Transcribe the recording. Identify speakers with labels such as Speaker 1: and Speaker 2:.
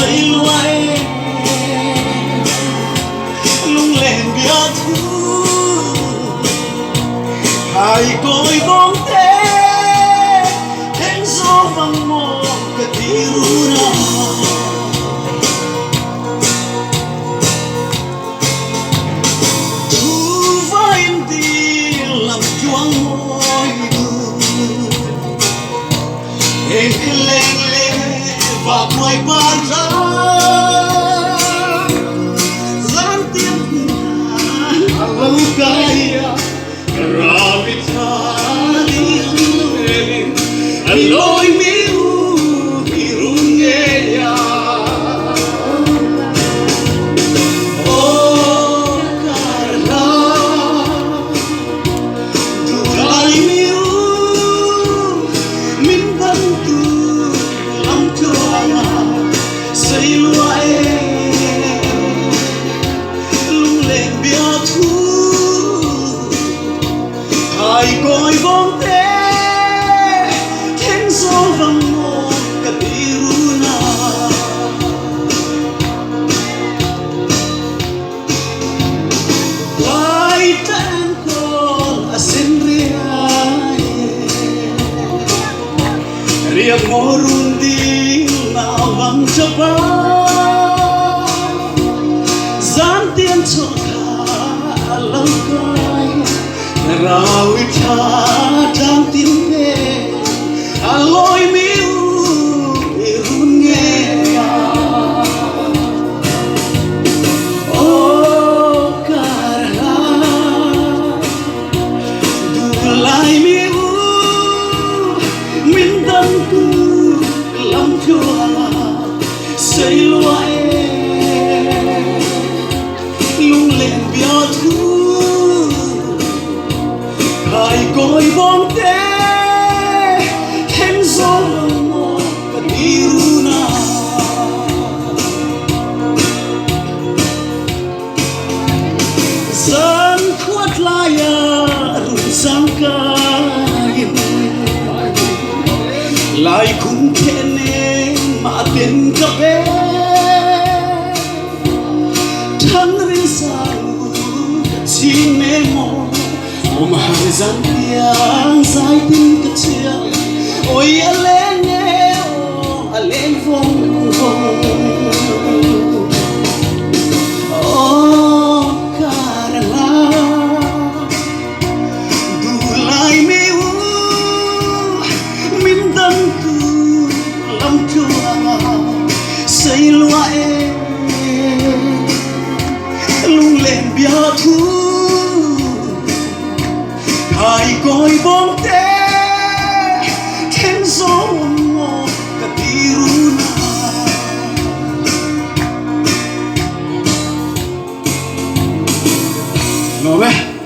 Speaker 1: xây loay lung lên bia thu hai cõi bóng thế hẹn gió vang mò cả tiru na thu vai đi làm chuông môi em lên lên và quay bàn ra gian tiếng lâu kaya ravita aloi miu irungeya oh karla durai miu min bantu lam chuanga xây loay lung lên bia thu hai cõi bóng thế khen gió vang mò cả tiru na vai tan con a sen ria morundi na vang chapa gian tiên cho cả lâu coi rau cha trong tim pe aloi miu irun nghe oh karla du lai miu min dan tu lam chua xây loay lung lên bia thu hai cõi bóng thế khen gió mò cả tiru na dân khuất lai rung sang kai lại cũng thế nên mà tên cà phê thăng rin sang xin mê mò ôm hai gian tiếng dài tin cất chia ôi a lên nghe a lên vòng vòng oh karla du lai miu min dan tu lam chua xây loay lung lên bia thu hai cõi bóng thế khen gió mò cả tiru na.